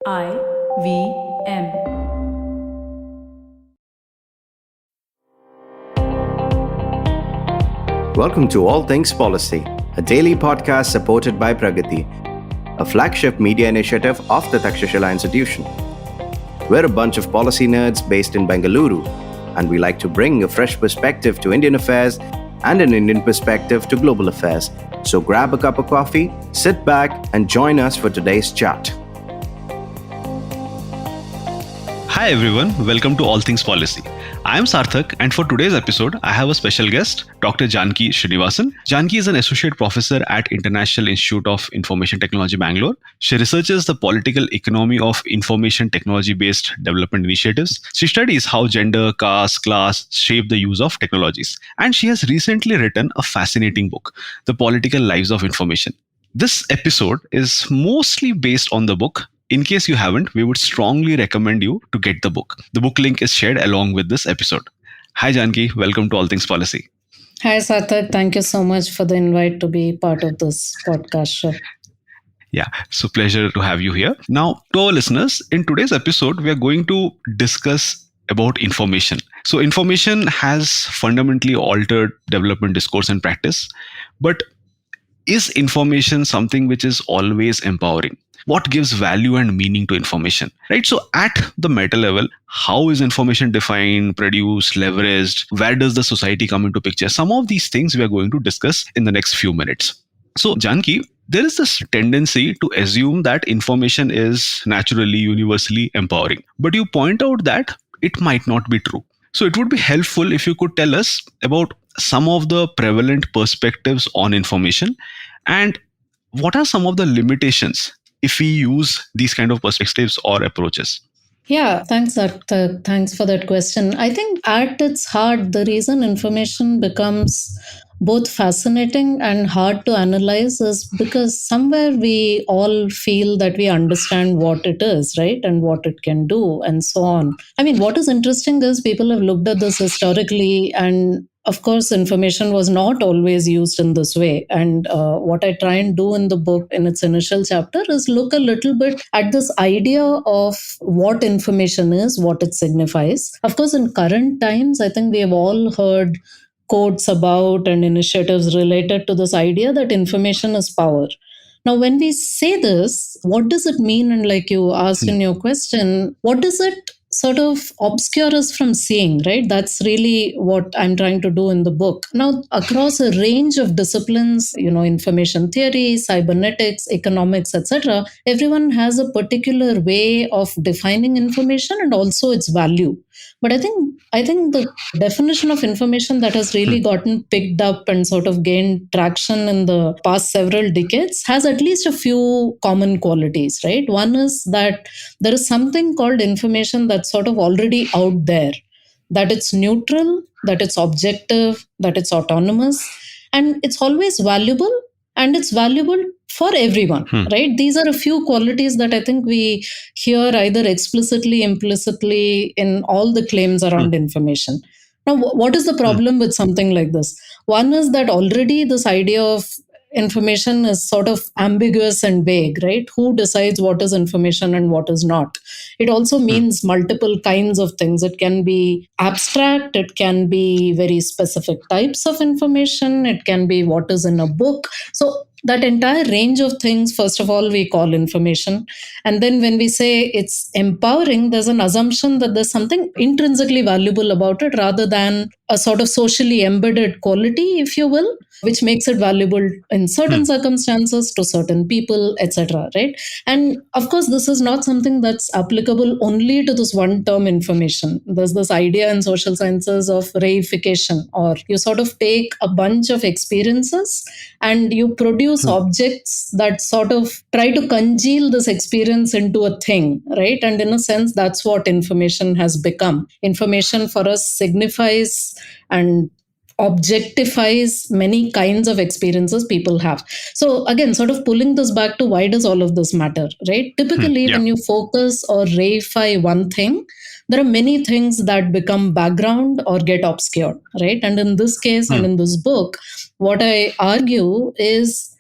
IVM. Welcome to All Things Policy, a daily podcast supported by Pragati, a flagship media initiative of the Takshashila Institution. We're a bunch of policy nerds based in Bengaluru, and we like to bring a fresh perspective to Indian affairs and an Indian perspective to global affairs. So grab a cup of coffee, sit back, and join us for today's chat. Hi everyone, welcome to All Things Policy. I am Sarthak, and for today's episode, I have a special guest, Dr. Janaki Srinivasan. Janaki is an associate professor at International Institute of Information Technology, Bangalore. She researches the political economy of information technology-based development initiatives. She studies how gender, caste, class shape the use of technologies. And she has recently written a fascinating book, The Political Lives of Information. This episode is mostly based on the book. In case you haven't, we would strongly recommend you to get the book. The book link is shared along with this episode. Hi Janaki, welcome to All Things Policy. Hi Sarthak, thank you so much for the invite to be part of this podcast show. Yeah, so pleasure to have you here. Now, to our listeners, in today's episode, we are going to discuss about information. So information has fundamentally altered development discourse and practice, but is information something which is always empowering? What gives value and meaning to information, right? So at the meta level, how is information defined, produced, leveraged? Where does the society come into picture? Some of these things we are going to discuss in the next few minutes. So Janki, there is this tendency to assume that information is naturally, universally empowering. But you point out that it might not be true. So it would be helpful if you could tell us about some of the prevalent perspectives on information and what are some of the limitations if we use these kind of perspectives or approaches. Yeah, thanks, Sarthak. Thanks for that question. I think at its heart, the reason information becomes both fascinating and hard to analyze is because somewhere we all feel that we understand what it is, right? And what it can do and so on. I mean, what is interesting is people have looked at this historically, and of course, information was not always used in this way. And what I try and do in the book in its initial chapter is look a little bit at this idea of what information is, what it signifies. Of course, in current times, I think we have all heard quotes about and initiatives related to this idea that information is power. Now, when we say this, what does it mean? And like you asked in your question, what does it sort of obscure us from seeing, right? That's really what I'm trying to do in the book. Now, across a range of disciplines, information theory, cybernetics, economics, etc., everyone has a particular way of defining information and also its value. But I think the definition of information that has really gotten picked up and sort of gained traction in the past several decades has at least a few common qualities, right? One is that there is something called information that's sort of already out there, that it's neutral, that it's objective, that it's autonomous, and it's always valuable, and it's valuable for everyone, right? These are a few qualities that I think we hear either explicitly, implicitly in all the claims around information. Now, what is the problem with something like this? One is that already this idea of information is sort of ambiguous and vague, right? Who decides what is information and what is not? It also means multiple kinds of things. It can be abstract, it can be very specific types of information, it can be what is in a book. So that entire range of things, first of all, we call information. And then when we say it's empowering, there's an assumption that there's something intrinsically valuable about it rather than a sort of socially embedded quality, if you will, which makes it valuable in certain circumstances to certain people, etc. Right? And of course, this is not something that's applicable only to this one term information. There's this idea in social sciences of reification, or you sort of take a bunch of experiences and you produce objects that sort of try to congeal this experience into a thing, right? And in a sense, that's what information has become. Information for us signifies and objectifies many kinds of experiences people have. So again, sort of pulling this back to why does all of this matter, right? Typically, when you focus or reify one thing, there are many things that become background or get obscured, right? And in this case and in this book, what I argue is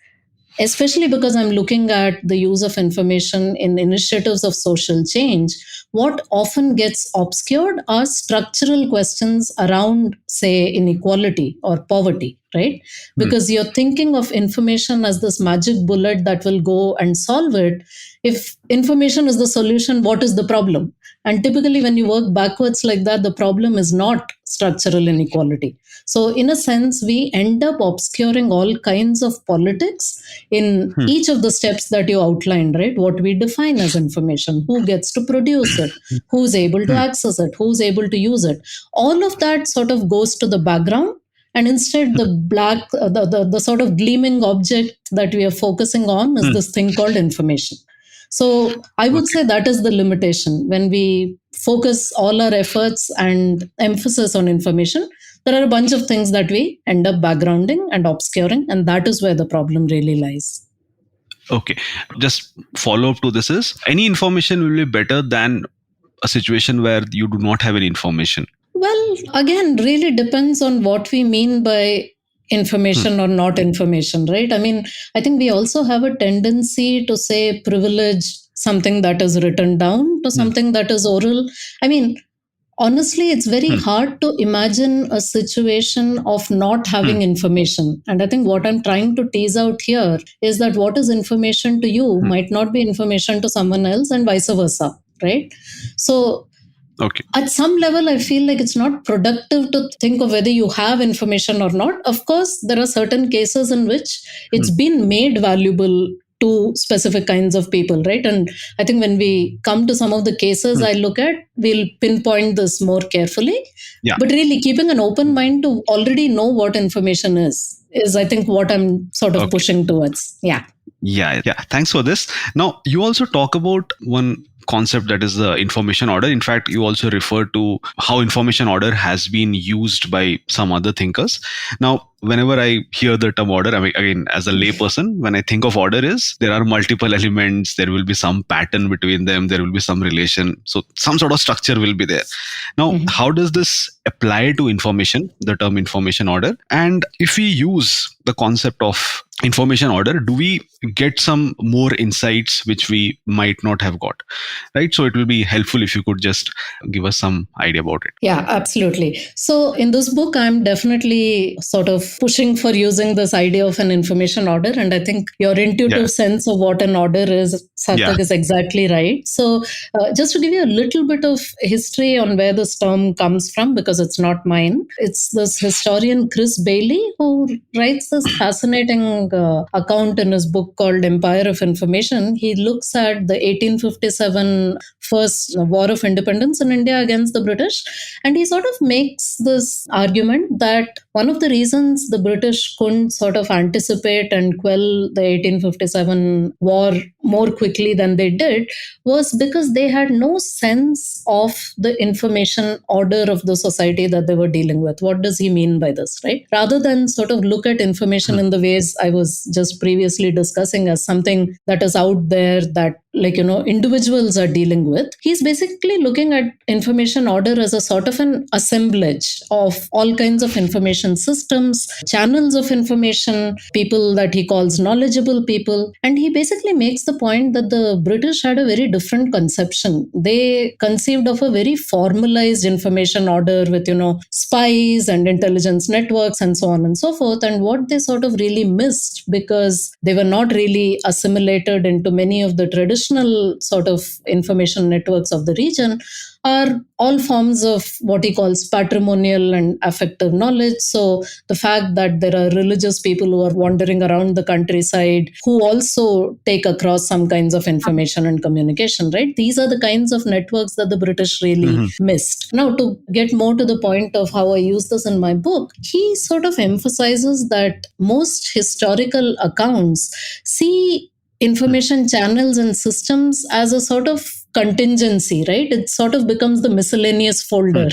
especially because I'm looking at the use of information in initiatives of social change, what often gets obscured are structural questions around, say, inequality or poverty, right? Hmm. Because you're thinking of information as this magic bullet that will go and solve it. If information is the solution, what is the problem? And typically, when you work backwards like that, the problem is not structural inequality. So, in a sense, we end up obscuring all kinds of politics in Hmm. each of the steps that you outlined, right? What we define as information, who gets to produce it, who's able to Hmm. access it, who's able to use it. All of that sort of goes to the background. And instead, the black, the sort of gleaming object that we are focusing on is Hmm. this thing called information. So I would Okay. say that is the limitation. When we focus all our efforts and emphasis on information, there are a bunch of things that we end up backgrounding and obscuring, and that is where the problem really lies. Okay. Just follow up to this is any information will be better than a situation where you do not have any information. Well, again, really depends on what we mean by Hmm. information or not information, right? I mean, I think we also have a tendency to say privilege something that is written down to Hmm. something that is oral. I mean, honestly, it's very Hmm. hard to imagine a situation of not Hmm. having information. And I think what I'm trying to tease out here is that what is information to you Hmm. might not be information to someone else, and vice versa, right? So Okay. at some level, I feel like it's not productive to think of whether you have information or not. Of course, there are certain cases in which Hmm. it's been made valuable to specific kinds of people, right? And I think when we come to some of the cases Hmm. I look at, we'll pinpoint this more carefully. Yeah. But really, keeping an open mind to already know what information is I think what I'm sort of Okay. pushing towards. Yeah. Yeah. Yeah. Thanks for this. Now, you also talk about one concept that is the information order. In fact, you also refer to how information order has been used by some other thinkers. Now, whenever I hear the term order, I mean, again, as a layperson, when I think of order is there are multiple elements, there will be some pattern between them, there will be some relation. So some sort of structure will be there. Now, Mhm. how does this apply to information, the term information order? And if we use the concept of information order, do we get some more insights which we might not have got? Right. So it will be helpful if you could just give us some idea about it. Yeah, absolutely. So in this book, I'm definitely sort of pushing for using this idea of an information order. And I think your Yeah. intuitive sense of what an order is, Yeah. Sarthak, is exactly right. So just to give you a little bit of history on where this term comes from, because it's not mine, it's this historian Chris Bailey who writes this fascinating account in his book called Empire of Information. He looks at the 1857 first war of independence in India against the British. And he sort of makes this argument that one of the reasons the British couldn't sort of anticipate and quell the 1857 war more quickly than they did was because they had no sense of the information order of the society that they were dealing with. What does he mean by this, right? Rather than sort of look at information in the ways I was just previously discussing as something that is out there that, like, individuals are dealing with, he's basically looking at information order as a sort of an assemblage of all kinds of information systems, channels of information, people that he calls knowledgeable people. And he basically makes the point that the British had a very different conception. They conceived of a very formalized information order with, spies and intelligence networks and so on and so forth. And what they sort of really missed, because they were not really assimilated into many of the traditional sort of information networks of the region, are all forms of what he calls patrimonial and affective knowledge. So the fact that there are religious people who are wandering around the countryside who also take across some kinds of information and communication, right? These are the kinds of networks that the British really missed. Now, to get more to the point of how I use this in my book, he sort of emphasizes that most historical accounts see information channels and systems as a sort of contingency, right? It sort of becomes the miscellaneous folder.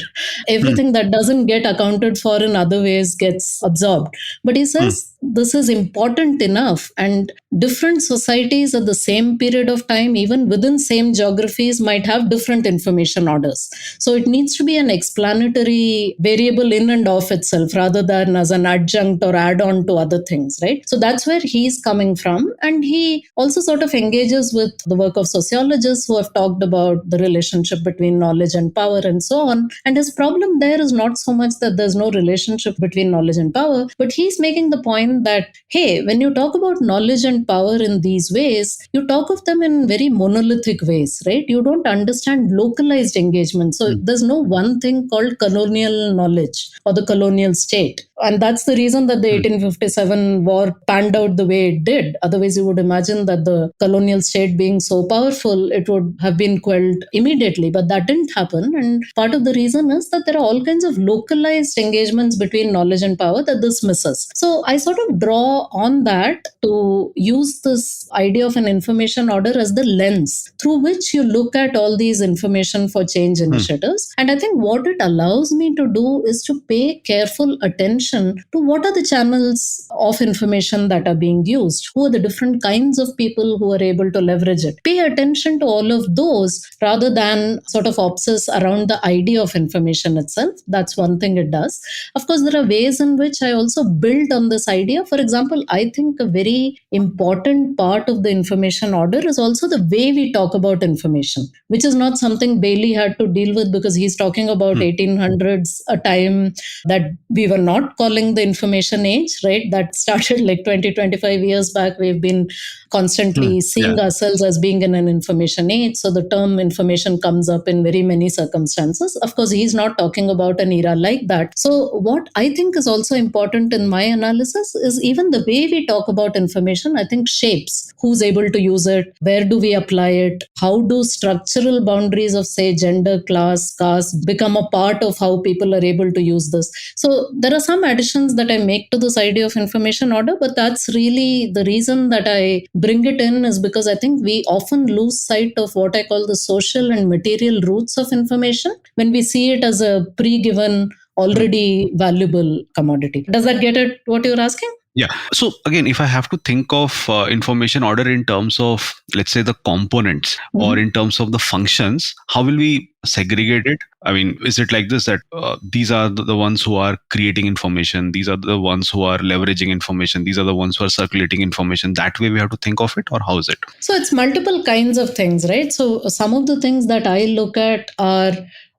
Everything that doesn't get accounted for in other ways gets absorbed. But he says this is important enough, and different societies at the same period of time, even within same geographies, might have different information orders. So it needs to be an explanatory variable in and of itself rather than as an adjunct or add on to other things, right? So that's where he's coming from. And he also sort of engages with the work of sociologists who have talked about the relationship between knowledge and power and so on. And his problem there is not so much that there's no relationship between knowledge and power, but he's making the point that, hey, when you talk about knowledge and power in these ways, you talk of them in very monolithic ways, right? You don't understand localized engagement. So there's no one thing called colonial knowledge or the colonial state. And that's the reason that the 1857 war panned out the way it did. Otherwise, you would imagine that the colonial state being so powerful, it would have been quelled immediately. But that didn't happen. And part of the reason is that there are all kinds of localized engagements between knowledge and power that this misses. So I sort of draw on that to use this idea of an information order as the lens through which you look at all these information for change initiatives. And I think what it allows me to do is to pay careful attention to what are the channels of information that are being used, who are the different kinds of people who are able to leverage it. Pay attention to all of those rather than sort of obsess around the idea of information itself. That's one thing it does. Of course, there are ways in which I also build on this idea. For example, I think a very important part of the information order is also the way we talk about information, which is not something Bailey had to deal with because he's talking about 1800s, a time that we were not calling the information age, right? That started like 20, 25 years back. We've been constantly seeing ourselves as being in an information age. So the term information comes up in very many circumstances. Of course, he's not talking about an era like that. So what I think is also important in my analysis is even the way we talk about information, I think shapes who's able to use it, where do we apply it, how do structural boundaries of, say, gender, class, caste become a part of how people are able to use this. So there are some additions that I make to this idea of information order, but that's really the reason that I bring it in, is because I think we often lose sight of what I call the social and material roots of information when we see it as a pre-given, already valuable commodity. Does that get at what you're asking? Yeah. So again, if I have to think of information order in terms of, let's say, the components or in terms of the functions, how will we segregate it? I mean, is it like this, that these are the ones who are creating information, these are the ones who are leveraging information, these are the ones who are circulating information? That way we have to think of it, or how is it? So it's multiple kinds of things, right? So some of the things that I look at are,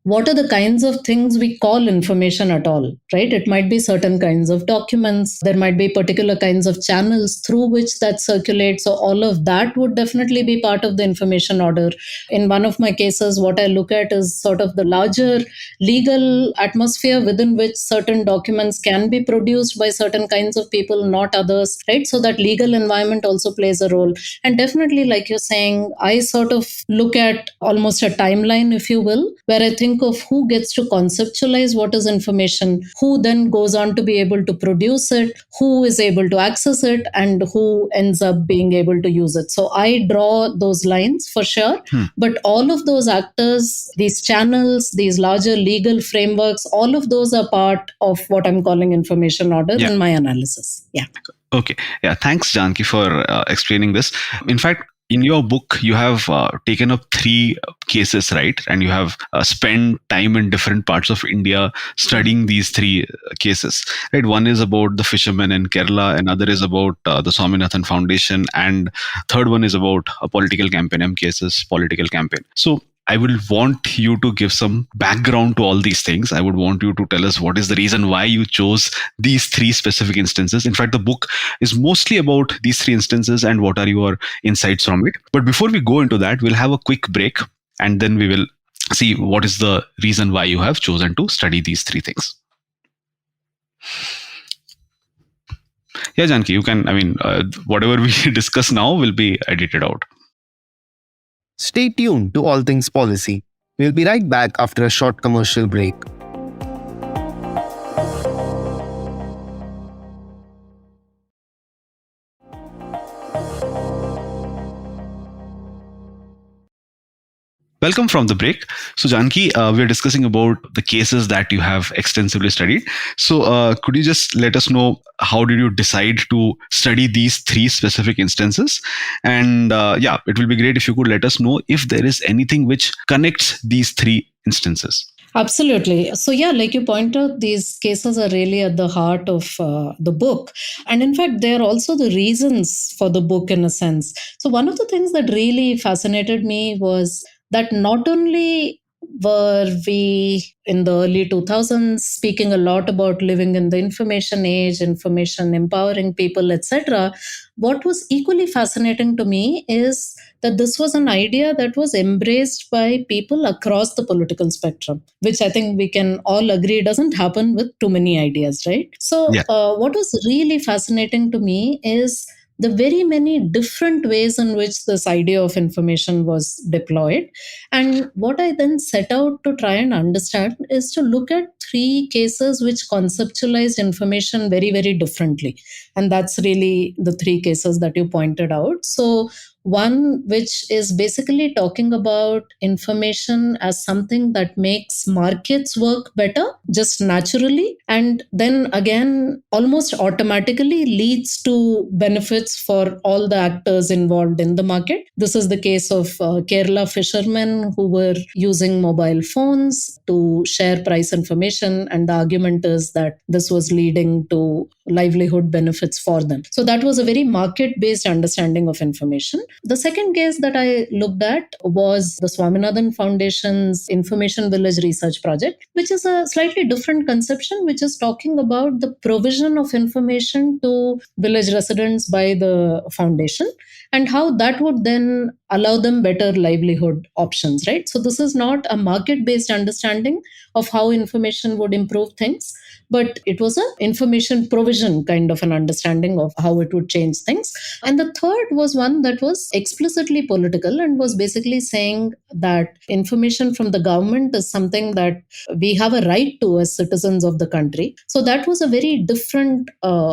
what are the kinds of things we call information at all, right? It might be certain kinds of documents. There might be particular kinds of channels through which that circulates. So all of that would definitely be part of the information order. In one of my cases, what I look at is sort of the larger legal atmosphere within which certain documents can be produced by certain kinds of people, not others, right? So that legal environment also plays a role. And definitely, like you're saying, I sort of look at almost a timeline, if you will, where I think of who gets to conceptualize what is information, who then goes on to be able to produce it, who is able to access it, and who ends up being able to use it. So I draw those lines for sure. But all of those actors, these channels, these larger legal frameworks, all of those are part of what I'm calling information order in my analysis. Yeah. Okay. Yeah. Thanks, Janaki, for explaining this. In fact, in your book, you have taken up 3 cases, right? And you have spent time in different parts of India studying these 3 cases, right? One is about the fishermen in Kerala, another is about the Swaminathan Foundation, and third one is about a political campaign, M cases, political campaign. So I will want you to give some background to all these things. I would want you to tell us what is the reason why you chose these 3 specific instances. In fact, the book is mostly about these 3 instances and what are your insights from it. But before we go into that, we'll have a quick break and then we will see what is the reason why you have chosen to study these 3 things. Yeah, Janaki, you can, whatever we discuss now will be edited out. Stay tuned to All Things Policy. We'll be right back after a short commercial break. Welcome from the break. So, Janki, we're discussing about the cases that you have extensively studied. So, could you just let us know how did you decide to study these three specific instances? And yeah, it will be great if you could let us know if there is anything which connects these three instances. Absolutely. So, yeah, like you point out, these cases are really at the heart of the book. And in fact, they are also the reasons for the book in a sense. So, one of the things that really fascinated me was that not only were we in the early 2000s speaking a lot about living in the information age, information empowering people, etc. What was equally fascinating to me is that this was an idea that was embraced by people across the political spectrum, which I think we can all agree doesn't happen with too many ideas, right? So, Yeah. what was really fascinating to me is the very many different ways in which this idea of information was deployed. And what I then set out to try and understand is to look at three cases which conceptualized information very, very differently. And that's really the three cases that you pointed out. So, one which is basically talking about information as something that makes markets work better just naturally, and then again almost automatically leads to benefits for all the actors involved in the market. This is the case of Kerala fishermen who were using mobile phones to share price information, and the argument is that this was leading to livelihood benefits for them. So that was a very market based understanding of information. The second case that I looked at was the Swaminathan Foundation's Information Village Research Project, which is a slightly different conception, which is talking about the provision of information to village residents by the foundation and how that would then allow them better livelihood options, right? So this is not a market based understanding of how information would improve things, but it was an information provision kind of an understanding of how it would change things. And the third was one that was explicitly political and was basically saying that information from the government is something that we have a right to as citizens of the country. So that was a very different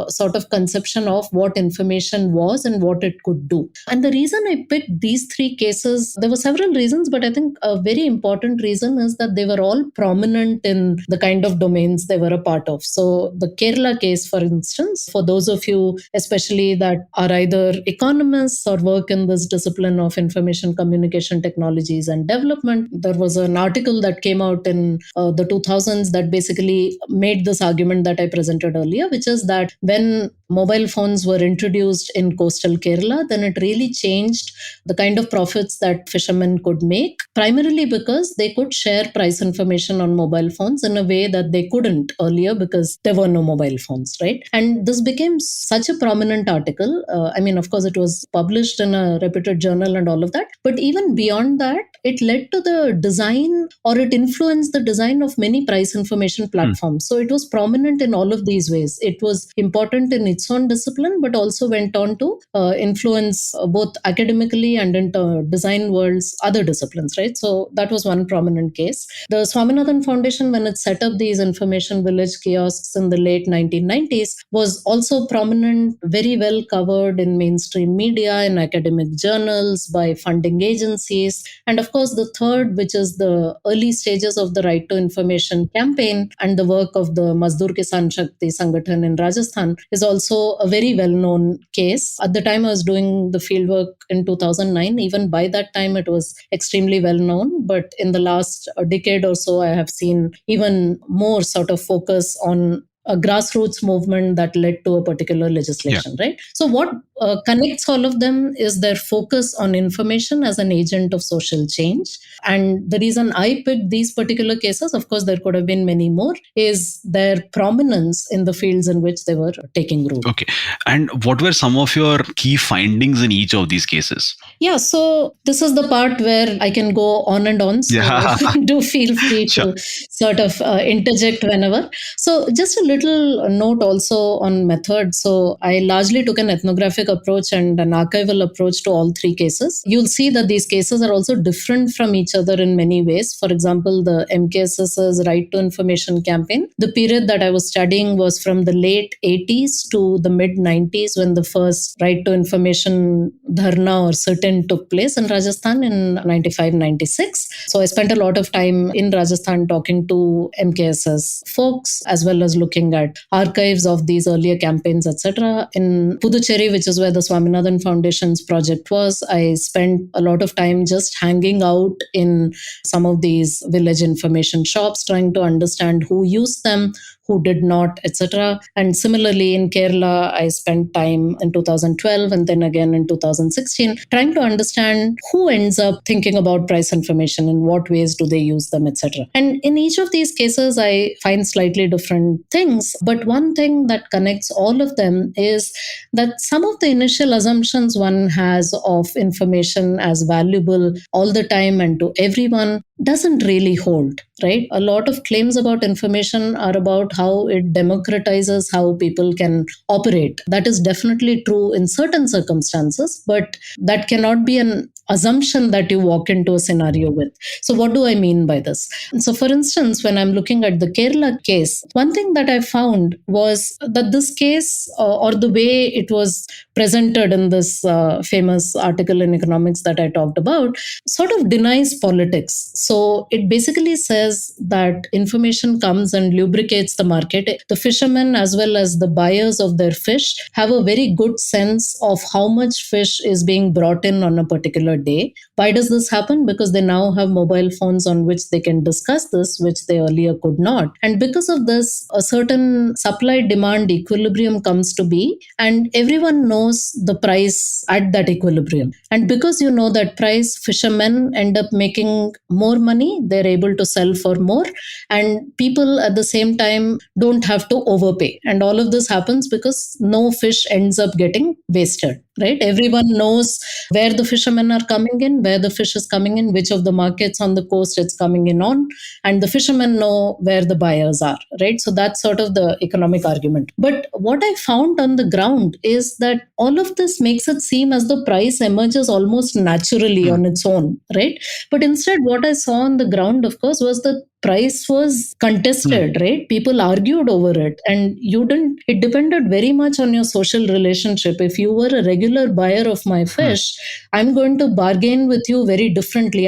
sort of conception of what information was and what it could do. And the reason I picked these three cases, there were several reasons, but I think a very important reason is that they were all prominent in the kind of domains they were a part of. So the Kerala case, for instance, for those of you, especially that are either economists or work in this discipline of information communication technologies and development, there was an article that came out in the 2000s that basically made this argument that I presented earlier, which is that when mobile phones were introduced in coastal Kerala, then it really changed the kind of profits that fishermen could make, primarily because they could share price information on mobile phones in a way that they couldn't earlier because there were no mobile phones, right? And this became such a prominent article. I mean, of course, it was published in a reputed journal and all of that. But even beyond that, it led to the design, or it influenced the design of many price information platforms. So it was prominent in all of these ways. It was important in its own discipline, but also went on to influence both academically and in design world's other disciplines, right? So that was one prominent case. The Swaminathan Foundation, when it set up these information village kiosks in the late 1990s, was also prominent, very well covered in mainstream media, in academic journals, by funding agencies. And of course, the third, which is the early stages of the Right to Information campaign and the work of the Mazdoor Kisan Shakti Sangathan in Rajasthan, is also a very well-known case. At the time I was doing the fieldwork in 2009, even by that time it was extremely well-known. But in the last decade or so, I have seen even more sort of focus on a grassroots movement that led to a particular legislation, right? So what connects all of them is their focus on information as an agent of social change. And the reason I picked these particular cases, of course, there could have been many more, is their prominence in the fields in which they were taking root. Okay. And what were some of your key findings in each of these cases? Yeah, so this is the part where I can go on and on. So do feel free to sort of interject whenever. So just a little note also on method. So I largely took an ethnographic approach and an archival approach to all three cases. You'll see that these cases are also different from each other in many ways. For example, the MKSS's Right to Information campaign, the period that I was studying was from the late 80s to the mid 90s, when the first Right to Information dharna or sit-in took place in Rajasthan in 95-96. So I spent a lot of time in Rajasthan talking to MKSS folks, as well as looking at archives of these earlier campaigns, etc. In Puducherry, which is where the Swaminathan Foundation's project was, I spent a lot of time just hanging out in some of these village information shops, trying to understand who used them, who did not, etc. And similarly in Kerala, I spent time in 2012 and then again in 2016 trying to understand who ends up thinking about price information, in what ways do they use them, etc. And in each of these cases, I find slightly different things. But one thing that connects all of them is that some of the initial assumptions one has of information as valuable all the time and to everyone doesn't really hold, right? A lot of claims about information are about how it democratizes how people can operate. That is definitely true in certain circumstances, but that cannot be an assumption that you walk into a scenario with. So what do I mean by this? So for instance, when I'm looking at the Kerala case, one thing that I found was that this case, or the way it was presented in this famous article in economics that I talked about, sort of denies politics. So it basically says that information comes and lubricates the market. The fishermen as well as the buyers of their fish have a very good sense of how much fish is being brought in on a particular day. Why does this happen? Because they now have mobile phones on which they can discuss this, which they earlier could not. And because of this, a certain supply-demand equilibrium comes to be, and everyone knows the price at that equilibrium. And because you know that price, fishermen end up making more money, they're able to sell for more, and people at the same time don't have to overpay. And all of this happens because no fish ends up getting wasted, right? Everyone knows where the fishermen are coming in, where the fish is coming in, which of the markets on the coast it's coming in on, and the fishermen know where the buyers are, right? So that's sort of the economic argument. But what I found on the ground is that all of this makes it seem as the price emerges almost naturally on its own, right? But instead, what I saw on the ground, of course, was that price was contested, right? People argued over it, and it depended very much on your social relationship. If you were a regular buyer of my fish, I'm going to bargain with you very differently.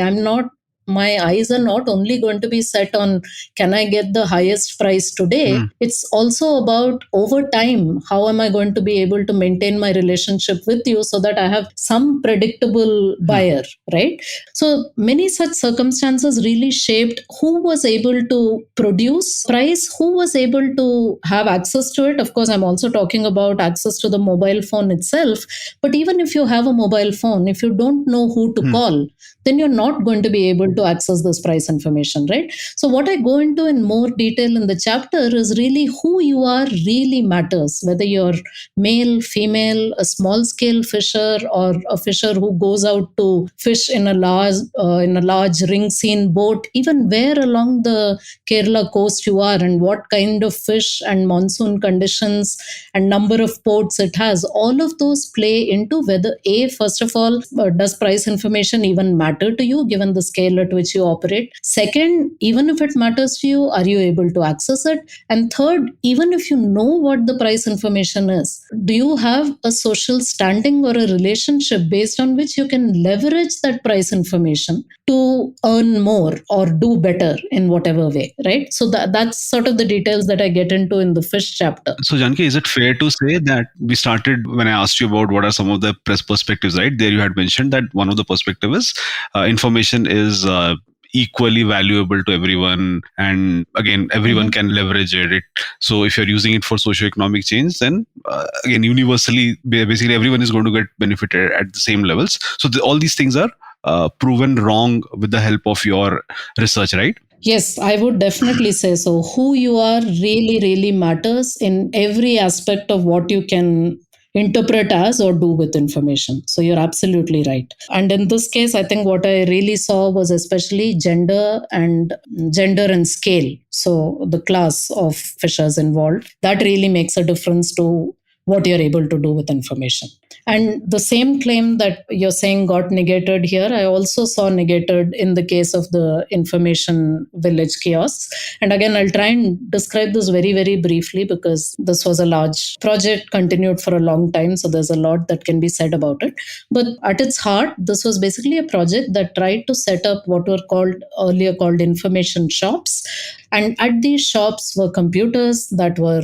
My eyes are not only going to be set on, can I get the highest price today? It's also about over time, how am I going to be able to maintain my relationship with you so that I have some predictable buyer, right? So many such circumstances really shaped who was able to produce price, who was able to have access to it. Of course, I'm also talking about access to the mobile phone itself. But even if you have a mobile phone, if you don't know who to call, then you're not going to be able to access this price information, right? So what I go into in more detail in the chapter is really who you are really matters, whether you're male, female, a small scale fisher, or a fisher who goes out to fish in a large ring scene boat, even where along the Kerala coast you are and what kind of fish and monsoon conditions and number of ports it has, all of those play into whether first of all, does price information even matter to you given the scale at which you operate? Second, even if it matters to you, are you able to access it? And third, even if you know what the price information is, do you have a social standing or a relationship based on which you can leverage that price information to earn more or do better in whatever way, right? So that's sort of the details that I get into in the fish chapter. So Janaki, is it fair to say that we started when I asked you about what are some of the press perspectives, right? There you had mentioned that one of the perspective is information is equally valuable to everyone, and again everyone can leverage it. So if you're using it for socio-economic change, then again universally basically everyone is going to get benefited at the same levels. So all these things are proven wrong with the help of your research, right? Yes, I would definitely say so. Who you are really, really matters in every aspect of what you can interpret as or do with information. So you're absolutely right. And in this case, I think what I really saw was especially gender and scale. So the class of fishers involved, that really makes a difference to what you're able to do with information. And the same claim that you're saying got negated here, I also saw negated in the case of the information village kiosks. And again, I'll try and describe this very, very briefly because this was a large project, continued for a long time. So there's a lot that can be said about it. But at its heart, this was basically a project that tried to set up what were earlier called information shops. And at these shops were computers that were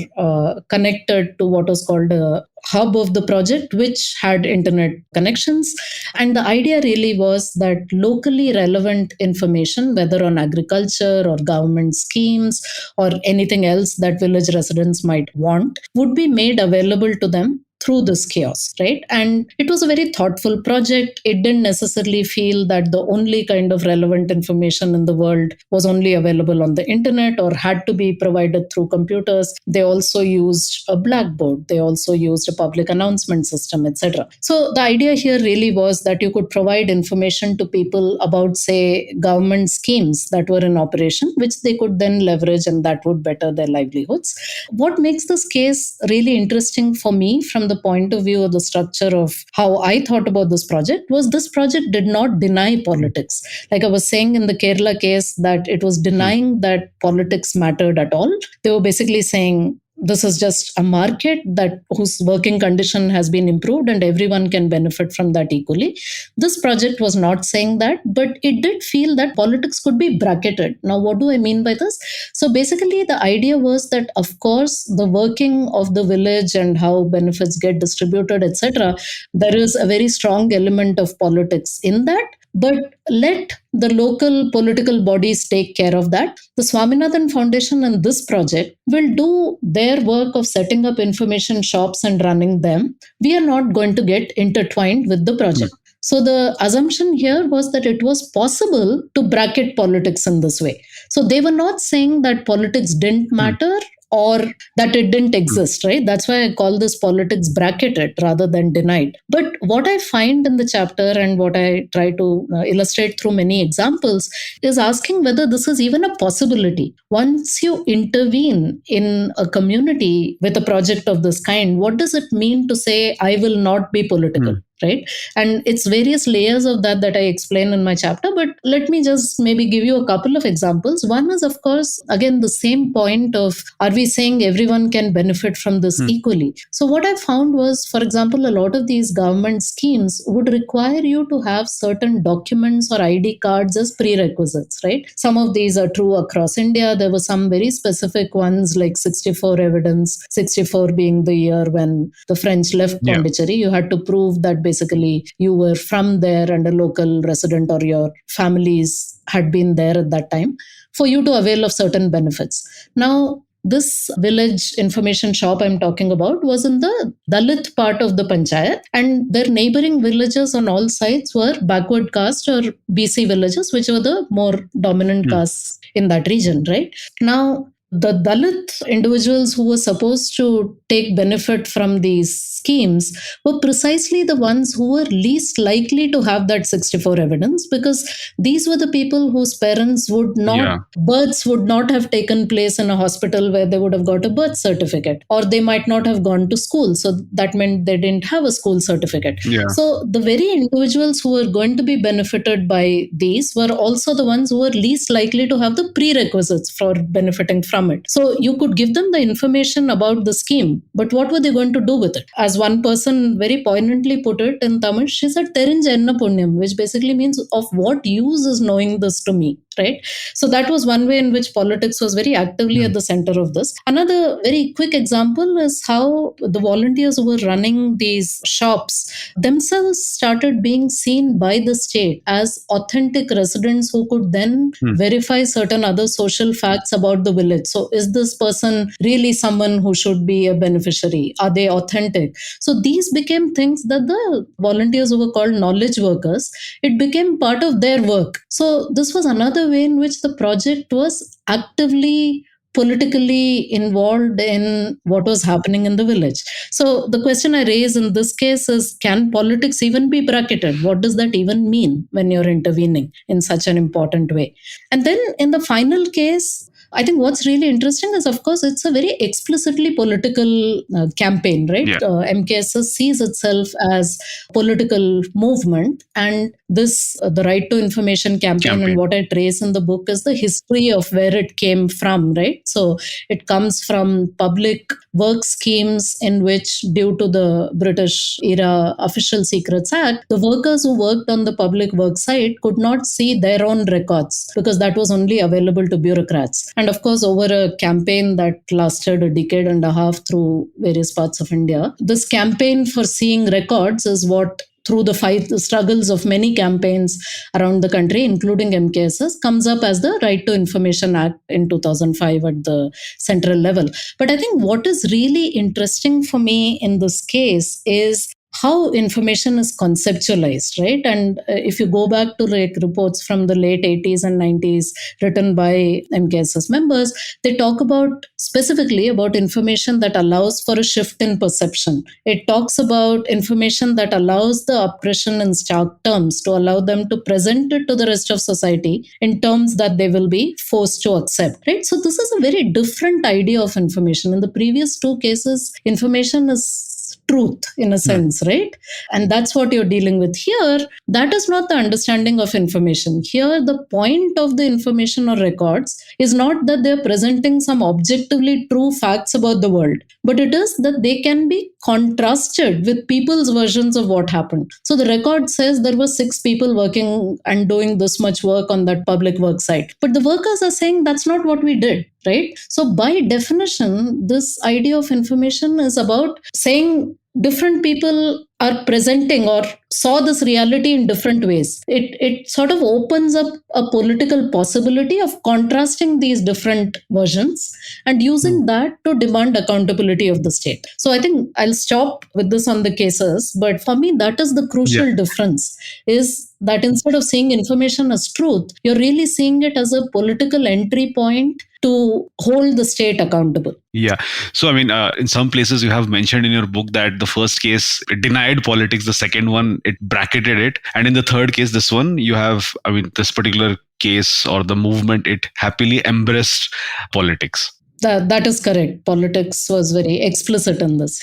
connected to what was called a hub of the project, which had internet connections. And the idea really was that locally relevant information, whether on agriculture or government schemes or anything else that village residents might want, would be made available to them through this kiosk, right? And it was a very thoughtful project. It didn't necessarily feel that the only kind of relevant information in the world was only available on the internet or had to be provided through computers. They also used a blackboard. They also used a public announcement system, etc. So the idea here really was that you could provide information to people about, say, government schemes that were in operation, which they could then leverage, and that would better their livelihoods. What makes this case really interesting for me from the point of view of the structure of how I thought about this project was this project did not deny politics. Like I was saying in the Kerala case, that it was denying that politics mattered at all. They were basically saying this is just a market that whose working condition has been improved and everyone can benefit from that equally. This project was not saying that, but it did feel that politics could be bracketed. Now, what do I mean by this? So basically, the idea was that, of course, the working of the village and how benefits get distributed, etc., there is a very strong element of politics in that. But let the local political bodies take care of that. The Swaminathan Foundation and this project will do their work of setting up information shops and running them. We are not going to get intertwined with the project. So the assumption here was that it was possible to bracket politics in this way. So they were not saying that politics didn't matter or that it didn't exist, right? That's why I call this politics bracketed rather than denied. But what I find in the chapter and what I try to illustrate through many examples is asking whether this is even a possibility. Once you intervene in a community with a project of this kind, what does it mean to say, I will not be political? Right? And it's various layers of that I explain in my chapter, but let me just maybe give you a couple of examples. One is, of course, again, the same point of, are we saying everyone can benefit from this equally? So what I found was, for example, a lot of these government schemes would require you to have certain documents or ID cards as prerequisites, right? Some of these are true across India. There were some very specific ones like 64 evidence, 64 being the year when the French left Pondicherry. You had to prove that basically you were from there and a local resident or your families had been there at that time for you to avail of certain benefits. Now, this village information shop I'm talking about was in the Dalit part of the panchayat, and their neighboring villages on all sides were backward caste or BC villages, which were the more dominant castes in that region, right? Now, the Dalit individuals who were supposed to take benefit from these schemes were precisely the ones who were least likely to have that 64 evidence, because these were the people whose parents would not, births would not have taken place in a hospital where they would have got a birth certificate, or they might not have gone to school. So that meant they didn't have a school certificate. So the very individuals who were going to be benefited by these were also the ones who were least likely to have the prerequisites for benefiting from it. So you could give them the information about the scheme, but what were they going to do with it? As one person very poignantly put it in Tamil, she said, Terinja enna punyam, which basically means, of what use is knowing this to me? Right? So that was one way in which politics was very actively at the center of this. Another very quick example is how the volunteers who were running these shops themselves started being seen by the state as authentic residents who could then verify certain other social facts about the village. So is this person really someone who should be a beneficiary? Are they authentic? So these became things that the volunteers who were called knowledge workers, it became part of their work. So this was another way in which the project was actively politically involved in what was happening in the village. So the question I raise in this case is, can politics even be bracketed? What does that even mean when you're intervening in such an important way? And then in the final case, I think what's really interesting is, of course, it's a very explicitly political campaign, right? Yeah. MKSS sees itself as political movement, and this the right to information campaign, and what I trace in the book is the history of where it came from, right? So it comes from public work schemes in which, due to the British era Official Secrets Act, the workers who worked on the public work site could not see their own records because that was only available to bureaucrats. And of course, over a campaign that lasted a decade and a half through various parts of India, this campaign for seeing records is what, through the struggles of many campaigns around the country, including MKSS, comes up as the Right to Information Act in 2005 at the central level. But I think what is really interesting for me in this case is how information is conceptualized, right? And if you go back to like reports from the late 80s and 90s written by MKSS members, they talk about specifically about information that allows for a shift in perception. It talks about information that allows the oppression in stark terms, to allow them to present it to the rest of society in terms that they will be forced to accept, right? So this is a very different idea of information. In the previous two cases, information is truth in a sense, right? And that's what you're dealing with here. That is not the understanding of information. Here, the point of the information or records is not that they're presenting some objectively true facts about the world, but it is that they can be contrasted with people's versions of what happened. So the record says there were 6 people working and doing this much work on that public work site, but the workers are saying that's not what we did, right? So by definition, this idea of information is about saying different people are presenting or saw this reality in different ways. It sort of opens up a political possibility of contrasting these different versions and using that to demand accountability of the state. So I think I'll stop with this on the cases, but for me, that is the crucial difference, is that instead of seeing information as truth, you're really seeing it as a political entry point to hold the state accountable. Yeah. So, I mean, in some places you have mentioned in your book that the first case it denied politics, the second one, it bracketed it. And in the third case, this one, you have, I mean, this particular case or the movement, it happily embraced politics. That is correct. Politics was very explicit in this.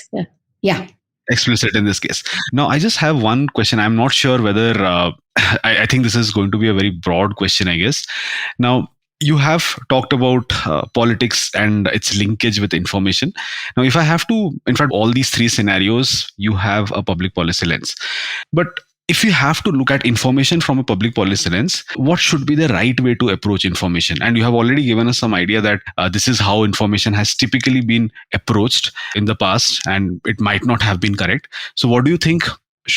Yeah. Explicit in this case. Now, I just have one question. I'm not sure whether, I think this is going to be a very broad question, I guess. Now, you have talked about politics and its linkage with information. Now, if I have to, in fact, all these 3 scenarios, you have a public policy lens. But if you have to look at information from a public policy lens, what should be the right way to approach information? And you have already given us some idea that this is how information has typically been approached in the past, and it might not have been correct. So what do you think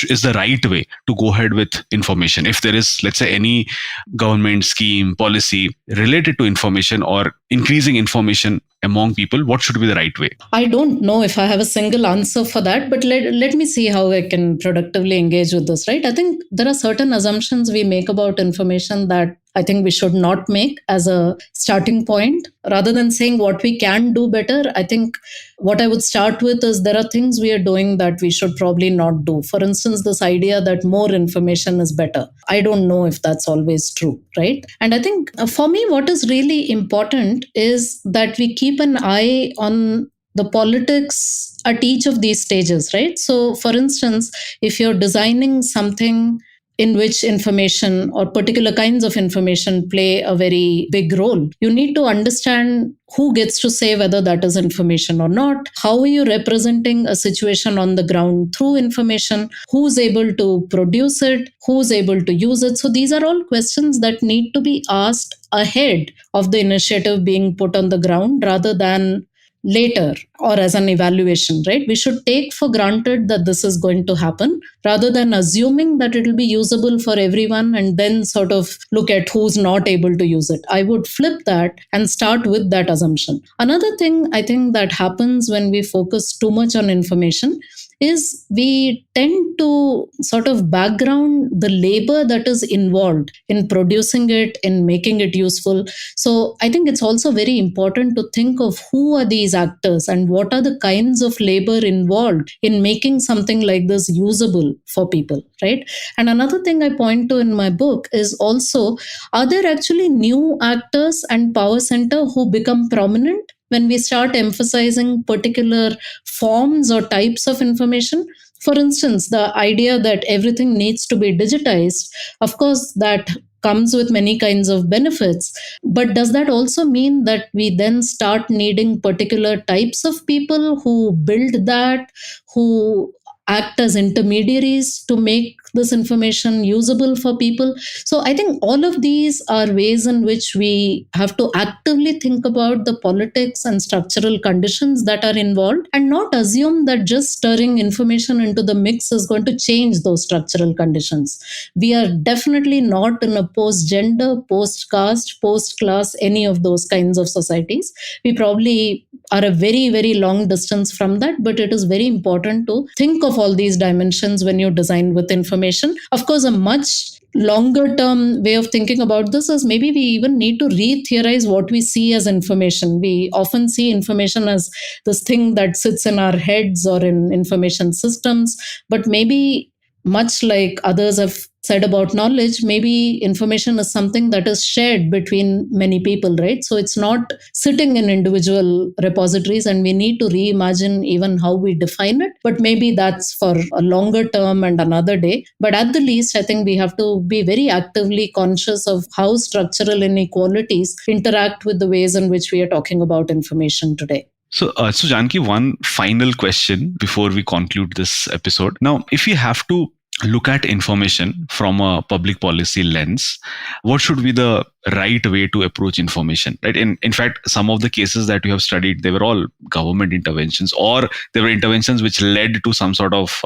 is the right way to go ahead with information? If there is, let's say, any government scheme, policy related to information or increasing information among people, what should be the right way? I don't know if I have a single answer for that, but let me see how I can productively engage with this, right? I think there are certain assumptions we make about information that I think we should not make as a starting point. Rather than saying what we can do better, I think what I would start with is there are things we are doing that we should probably not do. For instance, this idea that more information is better. I don't know if that's always true, right? And I think for me, what is really important is that we keep an eye on the politics at each of these stages, right? So for instance, if you're designing something in which information or particular kinds of information play a very big role, you need to understand who gets to say whether that is information or not. How are you representing a situation on the ground through information? Who's able to produce it? Who's able to use it? So these are all questions that need to be asked ahead of the initiative being put on the ground rather than later or as an evaluation, right? We should take for granted that this is going to happen rather than assuming that it will be usable for everyone and then sort of look at who's not able to use it. I would flip that and start with that assumption. Another thing I think that happens when we focus too much on information is we tend to sort of background the labor that is involved in producing it, in making it useful. So I think it's also very important to think of who are these actors and what are the kinds of labor involved in making something like this usable for people, right? And another thing I point to in my book is also, are there actually new actors and power center who become prominent when we start emphasizing particular forms or types of information? For instance, the idea that everything needs to be digitized, of course, that comes with many kinds of benefits. But does that also mean that we then start needing particular types of people who build that, who act as intermediaries to make this information usable for people? So I think all of these are ways in which we have to actively think about the politics and structural conditions that are involved, and not assume that just stirring information into the mix is going to change those structural conditions. We are definitely not in a post gender, post caste, post class, any of those kinds of societies. We probably are a very, very long distance from that, but it is very important to think of all these dimensions when you design with information. Of course, a much longer term way of thinking about this is maybe we even need to re-theorize what we see as information. We often see information as this thing that sits in our heads or in information systems, but maybe much like others have said about knowledge, maybe information is something that is shared between many people, right? So it's not sitting in individual repositories, and we need to reimagine even how we define it. But maybe that's for a longer term and another day. But at the least, I think we have to be very actively conscious of how structural inequalities interact with the ways in which we are talking about information today. So Janaki, one final question before we conclude this episode. Now, if we have to look at information from a public policy lens, what should be the right way to approach information? Right? In fact, some of the cases that you have studied, they were all government interventions, or they were interventions which led to some sort of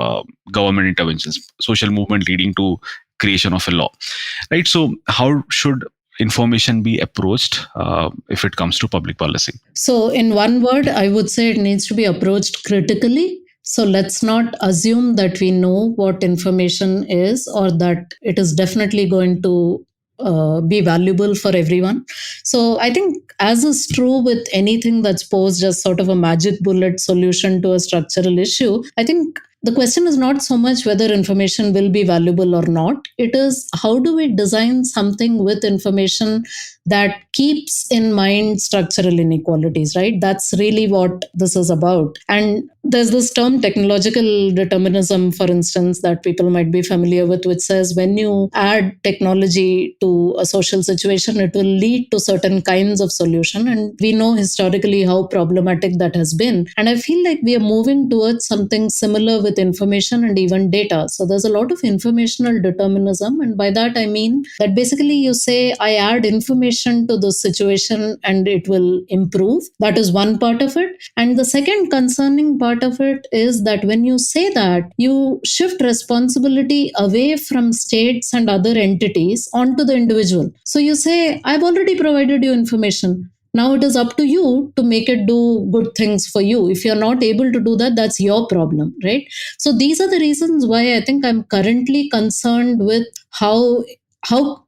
government interventions, social movement leading to creation of a law. Right? So, how should information be approached if it comes to public policy? So, in one word, I would say it needs to be approached critically. So, let's not assume that we know what information is or that it is definitely going to be valuable for everyone. So, I think, as is true with anything that's posed as sort of a magic bullet solution to a structural issue, I think the question is not so much whether information will be valuable or not. It is, how do we design something with information that keeps in mind structural inequalities, right? That's really what this is about. And there's this term technological determinism, for instance, that people might be familiar with, which says when you add technology to a social situation, it will lead to certain kinds of solution. And we know historically how problematic that has been. And I feel like we are moving towards something similar with information and even data. So there's a lot of informational determinism. And by that, I mean that basically you say, I add information to the situation and it will improve. That is one part of it. And the second concerning part of it is that when you say that, you shift responsibility away from states and other entities onto the individual. So you say, I've already provided you information. Now it is up to you to make it do good things for you. If you're not able to do that, that's your problem, right? So these are the reasons why I think I'm currently concerned with how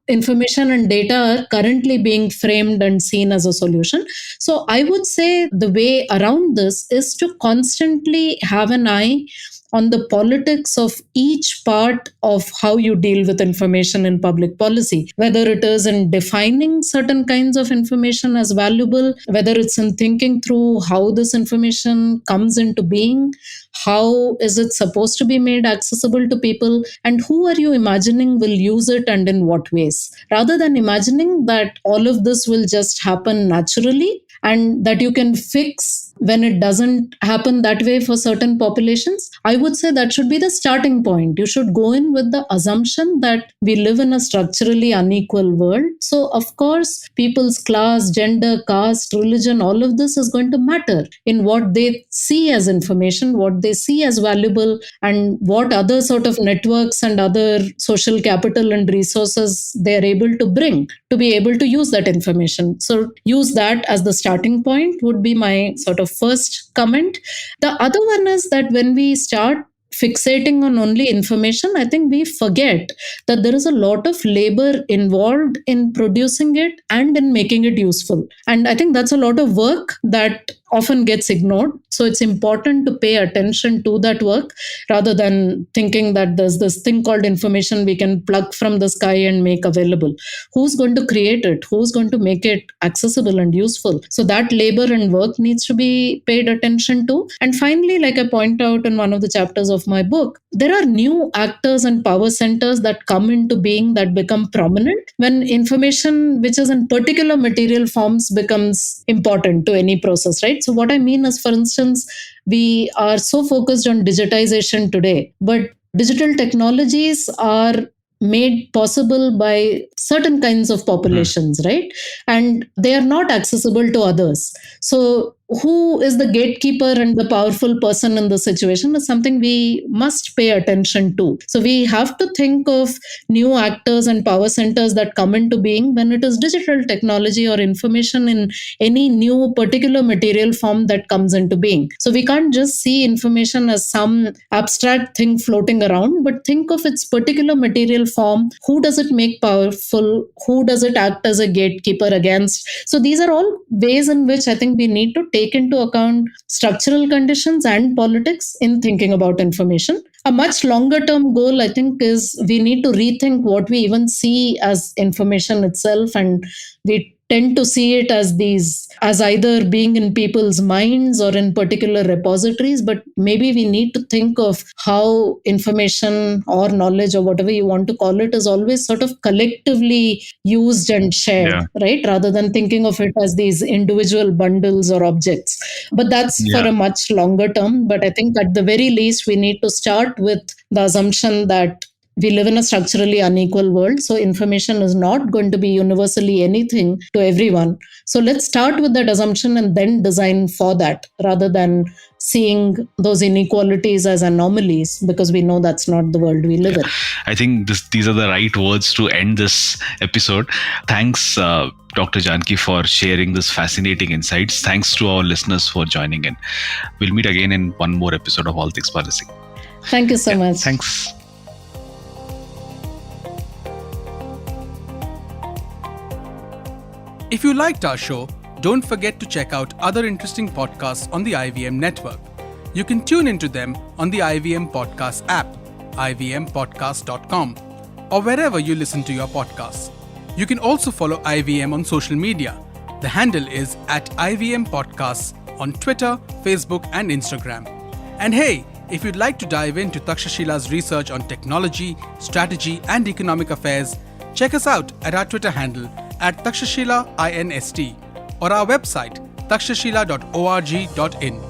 information and data are currently being framed and seen as a solution. So I would say the way around this is to constantly have an eye on the politics of each part of how you deal with information in public policy, whether it is in defining certain kinds of information as valuable, whether it's in thinking through how this information comes into being, how is it supposed to be made accessible to people, and who are you imagining will use it and in what ways, rather than imagining that all of this will just happen naturally and that you can fix when it doesn't happen that way for certain populations. I would say that should be the starting point. You should go in with the assumption that we live in a structurally unequal world. So, of course, people's class, gender, caste, religion, all of this is going to matter in what they see as information, what they see as valuable, and what other sort of networks and other social capital and resources they are able to bring to be able to use that information. So, use that as the starting point would be my sort of first comment. The other one is that when we start fixating on only information, I think we forget that there is a lot of labor involved in producing it and in making it useful. And I think that's a lot of work that often gets ignored. So it's important to pay attention to that work rather than thinking that there's this thing called information we can plug from the sky and make available. Who's going to create it? Who's going to make it accessible and useful? So that labor and work needs to be paid attention to. And finally, like I point out in one of the chapters of my book, there are new actors and power centers that come into being that become prominent when information which is in particular material forms becomes important to any process, right? So what I mean is, for instance, we are so focused on digitization today, but digital technologies are made possible by certain kinds of populations, right? And they are not accessible to others. So who is the gatekeeper and the powerful person in the situation is something we must pay attention to. So we have to think of new actors and power centers that come into being when it is digital technology or information in any new particular material form that comes into being. So we can't just see information as some abstract thing floating around, but think of its particular material form. Who does it make powerful? Who does it act as a gatekeeper against? So these are all ways in which I think we need to take into account structural conditions and politics in thinking about information. A much longer term goal, I think, is we need to rethink what we even see as information itself. And we tend to see it as either being in people's minds or in particular repositories, but maybe we need to think of how information or knowledge or whatever you want to call it is always sort of collectively used and shared, right? Rather than thinking of it as these individual bundles or objects. But that's for a much longer term. But I think at the very least, we need to start with the assumption that we live in a structurally unequal world, so information is not going to be universally anything to everyone. So let's start with that assumption and then design for that, rather than seeing those inequalities as anomalies, because we know that's not the world we live in. I think these are the right words to end this episode. Thanks, Dr. Janaki, for sharing this fascinating insights. Thanks to our listeners for joining in. We'll meet again in one more episode of All Things Policy. Thank you so much. Thanks. If you liked our show, don't forget to check out other interesting podcasts on the IVM network. You can tune into them on the IVM Podcast app, ivmpodcast.com, or wherever you listen to your podcasts. You can also follow IVM on social media. The handle is @IVM Podcasts on Twitter, Facebook, and Instagram. And hey, if you'd like to dive into Takshashila's research on technology, strategy, and economic affairs, check us out at our Twitter handle @Takshashila INST or our website takshashila.org.in.